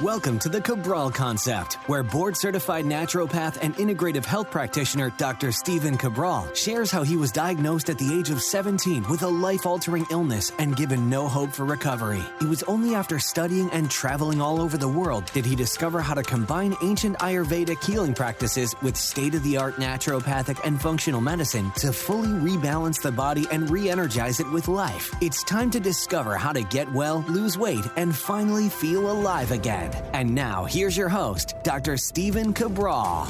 Welcome to the Cabral Concept, where board-certified naturopath and integrative health practitioner Dr. Stephen Cabral shares how he was diagnosed at the age of 17 with a life-altering illness and given no hope for recovery. It was only after studying and traveling all over the world did he discover how to combine ancient Ayurvedic healing practices with state-of-the-art naturopathic and functional medicine to fully rebalance the body and re-energize it with life. It's time to discover how to get well, lose weight, and finally feel alive again. And now, here's your host, Dr. Stephen Cabral.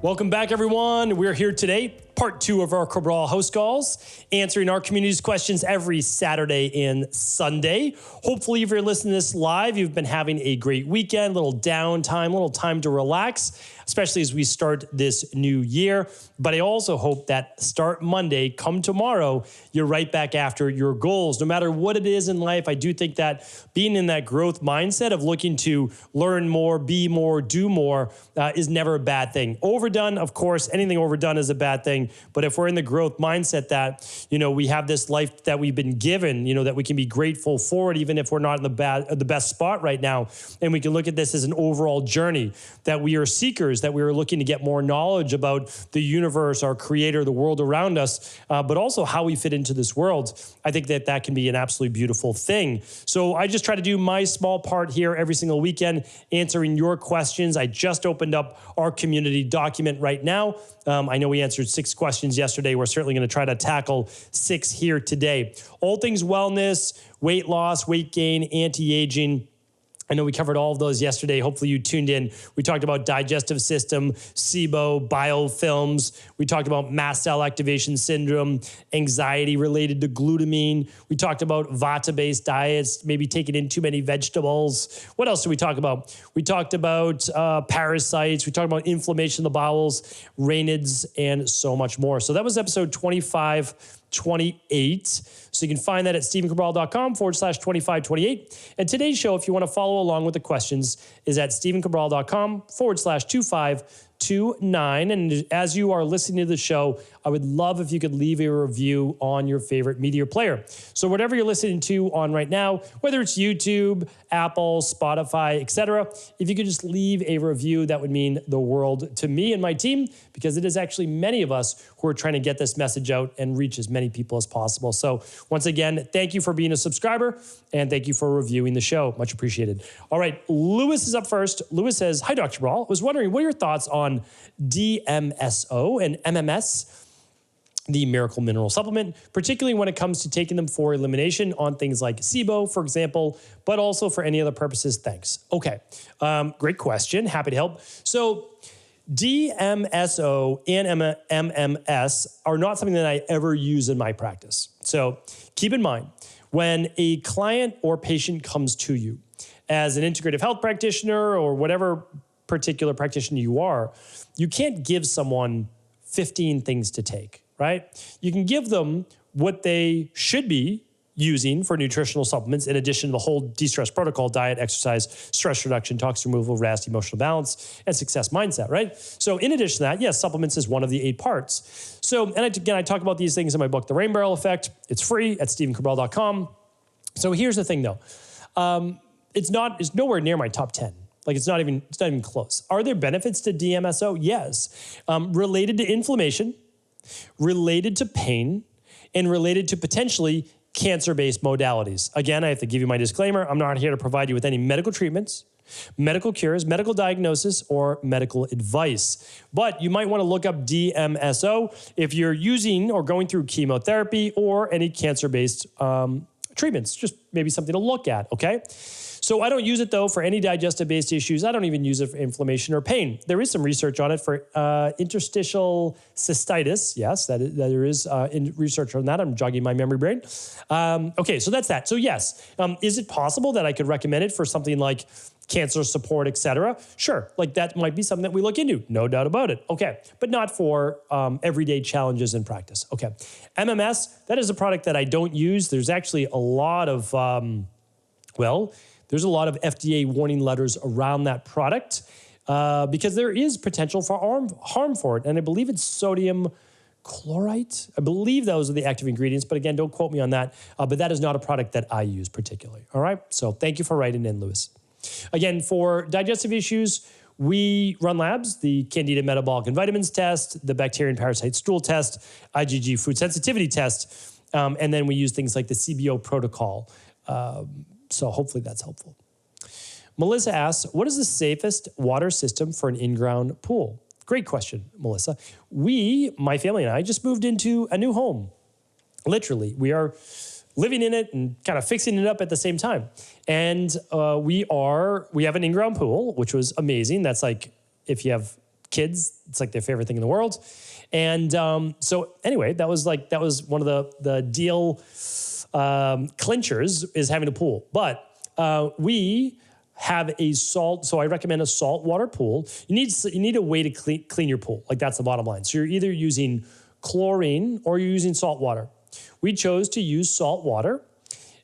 Welcome back, everyone. We're here today, part 2 of our Cabral HouseCalls, answering our community's questions every Saturday and Sunday. Hopefully, if you're listening to this live, you've been having a great weekend, a little downtime, a little time to relax, especially as we start this new year. But I also hope that start Monday, come tomorrow, you're right back after your goals. No matter what it is in life, I do think that being in that growth mindset of looking to learn more, be more, do more is never a bad thing. Overdone, of course, anything overdone is a bad thing. But if we're in the growth mindset that, we have this life that we've been given, that we can be grateful for it, even if we're not in the best spot right now. And we can look at this as an overall journey, that we are seekers, that we are looking to get more knowledge about the universe, our creator, the world around us, but also how we fit into this world. I think that that can be an absolutely beautiful thing. So I just try to do my small part here every single weekend, answering your questions. I just opened up our community document right now. I know we answered 6 questions yesterday. We're certainly going to try to tackle 6 here today. All things wellness, weight loss, weight gain, anti-aging. I know we covered all of those yesterday. Hopefully you tuned in. We talked about digestive system, SIBO, biofilms. We talked about mast cell activation syndrome, anxiety related to glutamine. We talked about Vata-based diets, maybe taking in too many vegetables. What else did we talk about? We talked about parasites. We talked about inflammation of the bowels, Raynaud's, and so much more. So that was episode 2528. So you can find that at stephencabral.com/2528. And today's show, if you want to follow along with the questions, is at stephencabral.com/2529. And as you are listening to the show, I would love if you could leave a review on your favorite media player. So whatever you're listening to on right now, whether it's YouTube, Apple, Spotify, etc., if you could just leave a review, that would mean the world to me and my team, because it is actually many of us who are trying to get this message out and reach as many people as possible. So once again, thank you for being a subscriber, and thank you for reviewing the show. Much appreciated. All right, Lewis is up first. Lewis says, "Hi, Dr. Cabral. I was wondering, what are your thoughts on DMSO and MMS, the miracle mineral supplement, particularly when it comes to taking them for elimination on things like SIBO, for example, but also for any other purposes? Thanks." Okay, great question. Happy to help. So DMSO and MMS are not something that I ever use in my practice. So keep in mind, when a client or patient comes to you as an integrative health practitioner or whatever particular practitioner you are, you can't give someone 15 things to take, right? You can give them what they should be using for nutritional supplements, in addition to the whole de-stress protocol: diet, exercise, stress reduction, toxin removal, rest, emotional balance, and success mindset, right? So in addition to that, yes, supplements is one of the 8 parts. So, and again, I talk about these things in my book, The Rain Barrel Effect. It's free at stephencabral.com. So here's the thing though. It's nowhere near my top 10. Like it's not even close. Are there benefits to DMSO? Yes. Related to inflammation, related to pain, and related to potentially cancer-based modalities. Again, I have to give you my disclaimer. I'm not here to provide you with any medical treatments, medical cures, medical diagnosis, or medical advice. But you might want to look up DMSO if you're using or going through chemotherapy or any cancer-based treatments. Just maybe something to look at, okay? So I don't use it, though, for any digestive-based issues. I don't even use it for inflammation or pain. There is some research on it for interstitial cystitis. Yes, there is research on that. I'm jogging my memory brain. Okay, so that's that. So yes, is it possible that I could recommend it for something like cancer support, etc.? Sure, like that might be something that we look into. No doubt about it. Okay, but not for everyday challenges in practice. Okay, MMS, that is a product that I don't use. There's actually a lot of, there's a lot of FDA warning letters around that product because there is potential for harm for it. And I believe it's sodium chlorite. I believe those are the active ingredients, but again, don't quote me on that. But that is not a product that I use particularly. All right. So thank you for writing in, Lewis. Again, for digestive issues, we run labs, the Candida metabolic and vitamins test, the bacteria and parasite stool test, IgG food sensitivity test, and then we use things like the SIBO protocol. So hopefully that's helpful. Melissa asks, what is the safest water system for an in-ground pool? Great question, Melissa. My family and I, just moved into a new home. Literally, we are living in it and kind of fixing it up at the same time. And we have an in-ground pool, which was amazing. That's like, if you have kids, it's like their favorite thing in the world. And so anyway, that was one of the deal clinchers, is having a pool. But we have a so I recommend a salt water pool. You need a way to clean your pool. Like, that's the bottom line. So you're either using chlorine or you're using salt water. We chose to use salt water,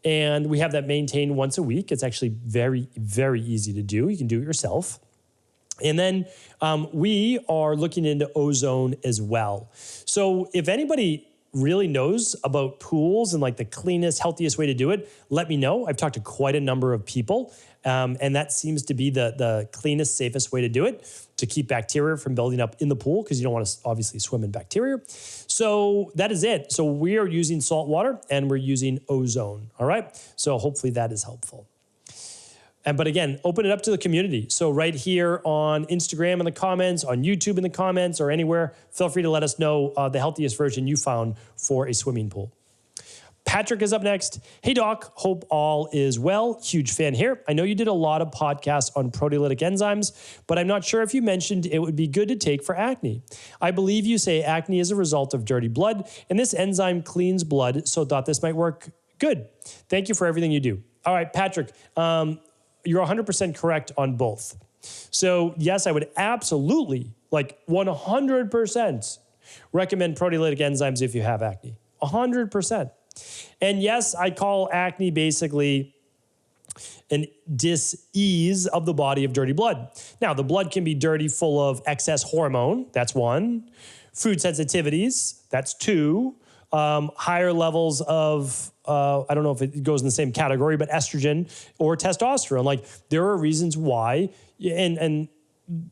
and we have that maintained once a week. It's actually very, very easy to do. You can do it yourself. And then we are looking into ozone as well. So if anybody really knows about pools and like the cleanest, healthiest way to do it, let me know. I've talked to quite a number of people, and that seems to be the cleanest, safest way to do it, to keep bacteria from building up in the pool, because you don't want to obviously swim in bacteria. So that is it. So we are using salt water and we're using ozone. All right. So hopefully that is helpful. But again, open it up to the community. So right here on Instagram in the comments, on YouTube in the comments, or anywhere, feel free to let us know the healthiest version you found for a swimming pool. Patrick is up next. Hey, Doc, hope all is well. Huge fan here. I know you did a lot of podcasts on proteolytic enzymes, but I'm not sure if you mentioned it would be good to take for acne. I believe you say acne is a result of dirty blood, and this enzyme cleans blood, so thought this might work good. Thank you for everything you do. All right, Patrick, you're 100% correct on both. So yes, I would absolutely, like 100%, recommend proteolytic enzymes if you have acne. 100%. And yes, I call acne basically an dis-ease of the body of dirty blood. Now, the blood can be dirty, full of excess hormone. That's one. Food sensitivities. That's two. Higher levels of, I don't know if it goes in the same category, but estrogen or testosterone. Like, there are reasons why, and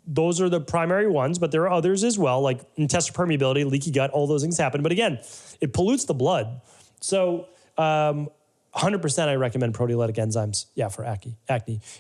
those are the primary ones, but there are others as well, like intestinal permeability, leaky gut, all those things happen. But again, it pollutes the blood. So 100% I recommend proteolytic enzymes, for acne.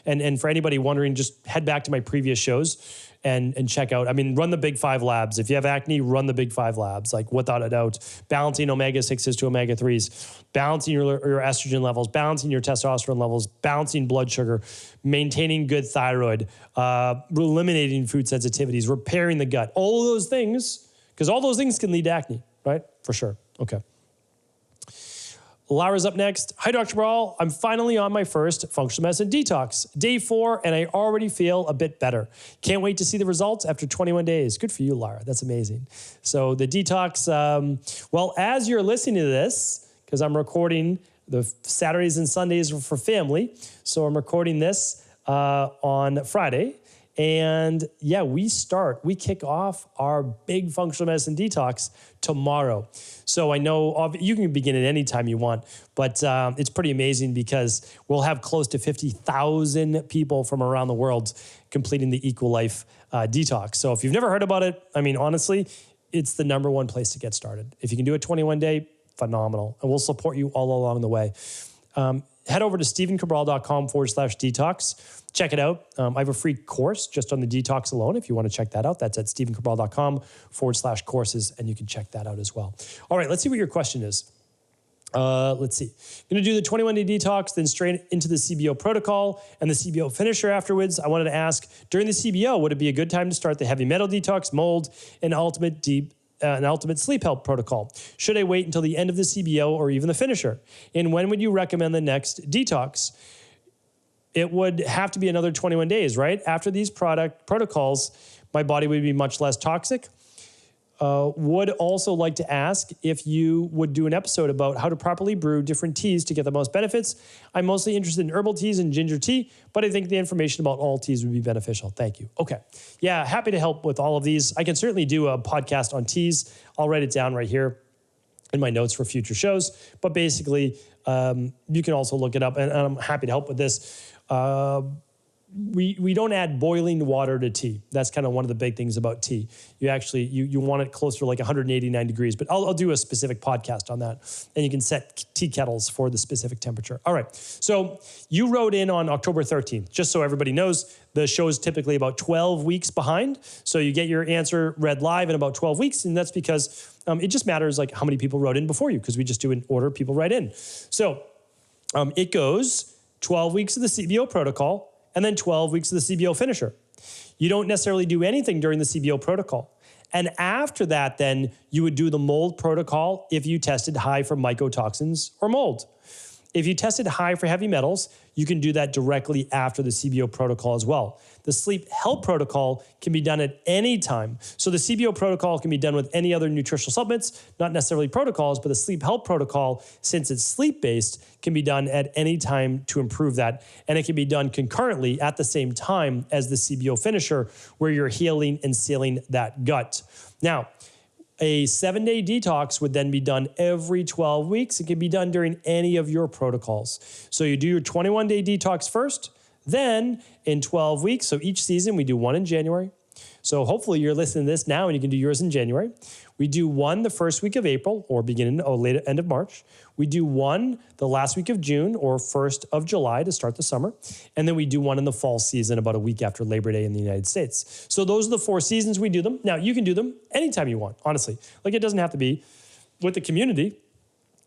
And for anybody wondering, just head back to my previous shows and check out. I mean, run the Big 5 labs. If you have acne, run the Big 5 labs, like without a doubt. Balancing omega-6s to omega-3s, balancing your estrogen levels, balancing your testosterone levels, balancing blood sugar, maintaining good thyroid, eliminating food sensitivities, repairing the gut, all of those things, because all those things can lead to acne, right? For sure. Okay. Lara's up next. Hi, Dr. Cabral. I'm finally on my first functional medicine detox. Day 4, and I already feel a bit better. Can't wait to see the results after 21 days. Good for you, Lara. That's amazing. So the detox, well, as you're listening to this, because I'm recording the Saturdays and Sundays for family, so I'm recording this on Friday. And yeah, we kick off our big functional medicine detox tomorrow. So I know you can begin at any time you want, but it's pretty amazing because we'll have close to 50,000 people from around the world completing the Equal Life detox. So if you've never heard about it, I mean, honestly, it's the #1 place to get started. If you can do a 21-day, phenomenal. And we'll support you all along the way. Head over to stephencabral.com/detox. Check it out. I have a free course just on the detox alone. If you want to check that out, that's at stephencabral.com/courses, and you can check that out as well. All right, let's see what your question is. Let's see. Going to do the 21-day detox, then straight into the CBO protocol and the CBO finisher afterwards. I wanted to ask, during the CBO, would it be a good time to start the heavy metal detox, mold, and ultimate sleep health protocol? Should I wait until the end of the CBO or even the finisher? And when would you recommend the next detox? It would have to be another 21 days, right? After these protocols, my body would be much less toxic. would also like to ask if you would do an episode about how to properly brew different teas to get the most benefits. I'm mostly interested in herbal teas and ginger tea, but I think the information about all teas would be beneficial. Thank you. Okay. Yeah, happy to help with all of these. I can certainly do a podcast on teas. I'll write it down right here in my notes for future shows. But basically, you can also look it up, and I'm happy to help with this. We don't add boiling water to tea. That's kind of one of the big things about tea. You actually, you want it closer to like 189 degrees, but I'll do a specific podcast on that. And you can set tea kettles for the specific temperature. All right. So you wrote in on October 13th. Just so everybody knows, the show is typically about 12 weeks behind. So you get your answer read live in about 12 weeks. And that's because it just matters like how many people wrote in before you, because we just do an order people write in. So it goes 12 weeks of the CBO protocol, and then 12 weeks of the CBO finisher. You don't necessarily do anything during the CBO protocol. And after that, then you would do the mold protocol if you tested high for mycotoxins or mold. If you tested high for heavy metals, you can do that directly after the CBO protocol as well. The sleep health protocol can be done at any time. So the CBO protocol can be done with any other nutritional supplements, not necessarily protocols, but the sleep health protocol, since it's sleep-based, can be done at any time to improve that. And it can be done concurrently at the same time as the CBO finisher, where you're healing and sealing that gut. Now, a 7-day detox would then be done every 12 weeks. It can be done during any of your protocols. So you do your 21-day detox first, then in 12 weeks. So each season we do one in January. So hopefully you're listening to this now and you can do yours in January. We do one the first week of April or beginning or late end of March. We do one the last week of June or 1st of July to start the summer. And then we do one in the fall season about a week after Labor Day in the United States. So those are the 4 seasons we do them. Now you can do them anytime you want, honestly. Like it doesn't have to be with the community.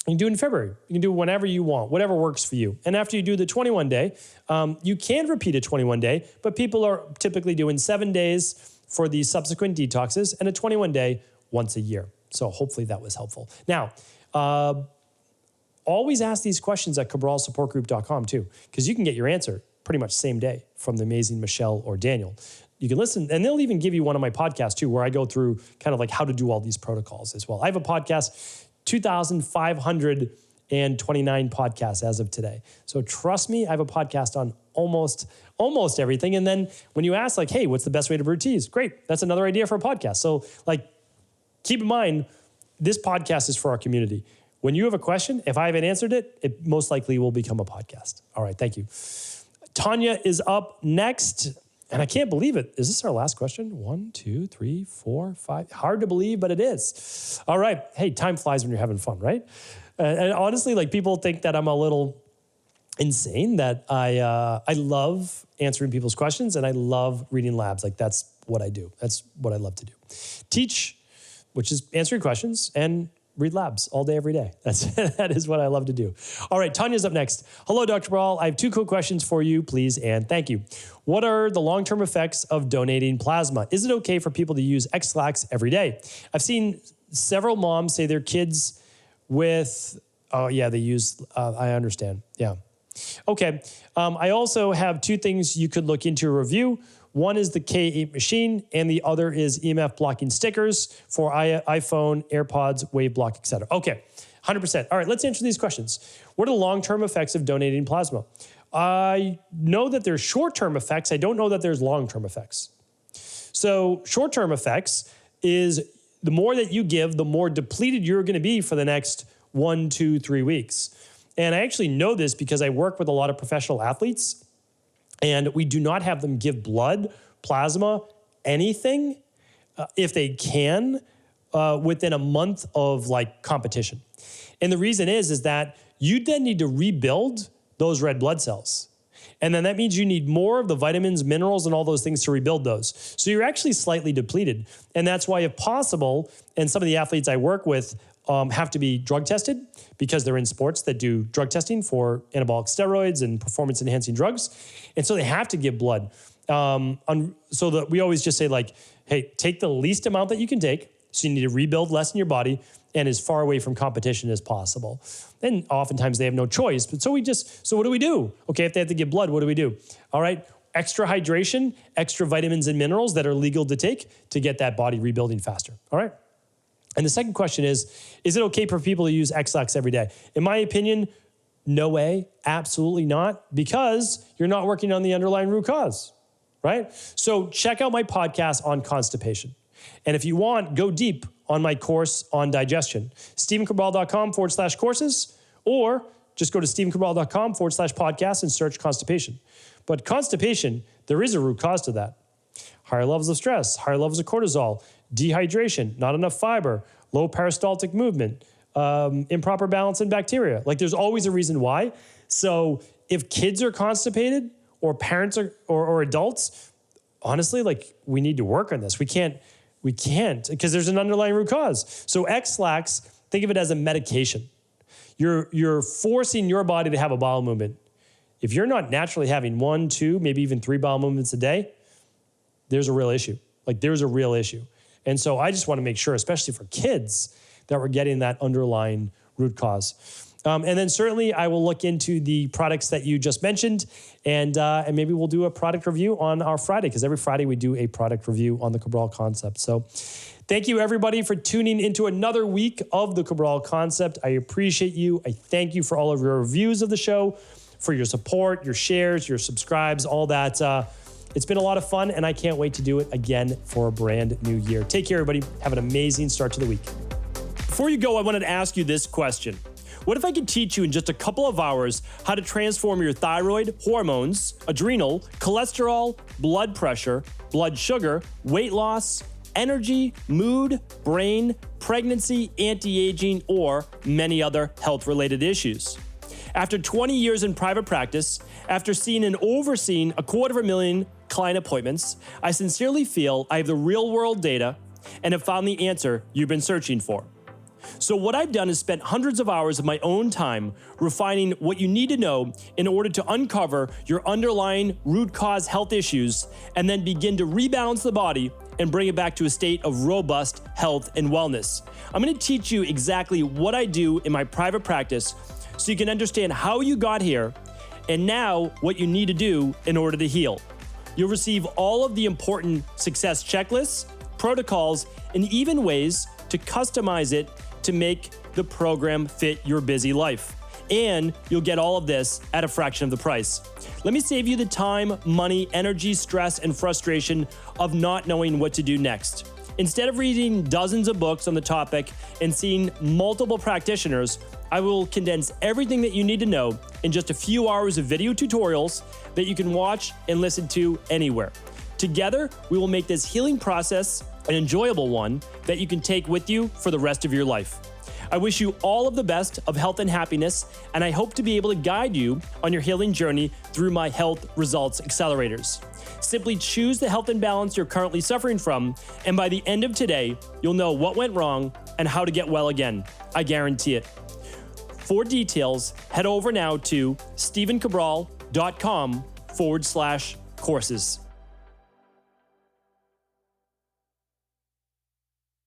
You can do it in February. You can do it whenever you want, whatever works for you. And after you do the 21-day, you can repeat a 21-day, but people are typically doing 7 days for the subsequent detoxes and a 21-day once a year. So hopefully that was helpful. Now, always ask these questions at cabralsupportgroup.com too, because you can get your answer pretty much same day from the amazing Michelle or Daniel. You can listen, and they'll even give you one of my podcasts too, where I go through kind of like how to do all these protocols as well. I have a podcast, 2,529 podcasts as of today. So trust me, I have a podcast on almost everything. And then when you ask like, hey, what's the best way to brew teas? Great. That's another idea for a podcast. So like, keep in mind, this podcast is for our community. When you have a question, if I haven't answered it, it most likely will become a podcast. All right, thank you. Tanya is up next. And I can't believe it. Is this our last question? 1, 2, 3, 4, 5. Hard to believe, but it is. All right. Hey, time flies when you're having fun, right? And honestly, like people think that I'm a little insane, that I love answering people's questions and I love reading labs. Like that's what I do. That's what I love to do. Teach, which is answering questions, and read labs all day, every day. That is what I love to do. All right, Tanya's up next. Hello, Dr. Cabral. I have 2 quick questions for you, please, and thank you. What are the long-term effects of donating plasma? Is it okay for people to use X-Lax every day? I've seen several moms say their kids with, oh yeah, they use, I understand, yeah. Okay, I also have 2 things you could look into a review. One is the K8 machine, and the other is EMF blocking stickers for iPhone, AirPods, Wave Block, etc. Okay, 100%. All right, let's answer these questions. What are the long-term effects of donating plasma? I know that there's short-term effects. I don't know that there's long-term effects. So short-term effects is the more that you give, the more depleted you're going to be for the next 1, 2, 3 weeks. And I actually know this because I work with a lot of professional athletes, and we do not have them give blood, plasma, anything, if they can, within a month of like competition. And the reason is that you then need to rebuild those red blood cells. And then that means you need more of the vitamins, minerals, and all those things to rebuild those. So you're actually slightly depleted. And that's why, if possible, and some of the athletes I work with have to be drug tested because they're in sports that do drug testing for anabolic steroids and performance enhancing drugs. And so they have to give blood. So that we always just say like, hey, take the least amount that you can take. So you need to rebuild less in your body and as far away from competition as possible. And oftentimes they have no choice. But so what do we do? Okay, if they have to give blood, what do we do? All right, extra hydration, extra vitamins and minerals that are legal to take to get that body rebuilding faster. All right. And the second question is it okay for people to use X-Lax every day? In my opinion, no way, absolutely not, because you're not working on the underlying root cause, right? So check out my podcast on constipation. And if you want, go deep on my course on digestion, StephenCabral.com/courses, or just go to StephenCabral.com/podcast and search constipation. But constipation, there is a root cause to that. Higher levels of stress, higher levels of cortisol, dehydration, not enough fiber, low peristaltic movement, improper balance in bacteria. Like there's always a reason why. So if kids are constipated or parents are, or adults, honestly, like we need to work on this. We can't because there's an underlying root cause. So X-Lax, think of it as a medication. You're forcing your body to have a bowel movement. If you're not naturally having 1, 2, maybe even 3 bowel movements a day, there's a real issue. Like there's a real issue. And so I just want to make sure, especially for kids, that we're getting that underlying root cause. And then certainly I will look into the products that you just mentioned, and maybe we'll do a product review on our Friday, because every Friday we do a product review on the Cabral Concept. So thank you everybody for tuning into another week of the Cabral Concept. I appreciate you. I thank you for all of your reviews of the show, for your support, your shares, your subscribes, all that. It's been a lot of fun, and I can't wait to do it again for a brand new year. Take care, everybody. Have an amazing start to the week. Before you go, I wanted to ask you this question. What if I could teach you in just a couple of hours how to transform your thyroid, hormones, adrenal, cholesterol, blood pressure, blood sugar, weight loss, energy, mood, brain, pregnancy, anti-aging, or many other health-related issues? After 20 years in private practice, after seeing and overseeing 250,000 client appointments, I sincerely feel I have the real-world data and have found the answer you've been searching for. So what I've done is spent hundreds of hours of my own time refining what you need to know in order to uncover your underlying root cause health issues and then begin to rebalance the body and bring it back to a state of robust health and wellness. I'm going to teach you exactly what I do in my private practice so you can understand how you got here and now what you need to do in order to heal. You'll receive all of the important success checklists, protocols, and even ways to customize it to make the program fit your busy life. And you'll get all of this at a fraction of the price. Let me save you the time, money, energy, stress, and frustration of not knowing what to do next. Instead of reading dozens of books on the topic and seeing multiple practitioners, I will condense everything that you need to know in just a few hours of video tutorials that you can watch and listen to anywhere. Together, we will make this healing process an enjoyable one that you can take with you for the rest of your life. I wish you all of the best of health and happiness, and I hope to be able to guide you on your healing journey through my health results accelerators. Simply choose the health imbalance you're currently suffering from, and by the end of today, you'll know what went wrong and how to get well again. I guarantee it. For details, head over now to StephenCabral.com/courses.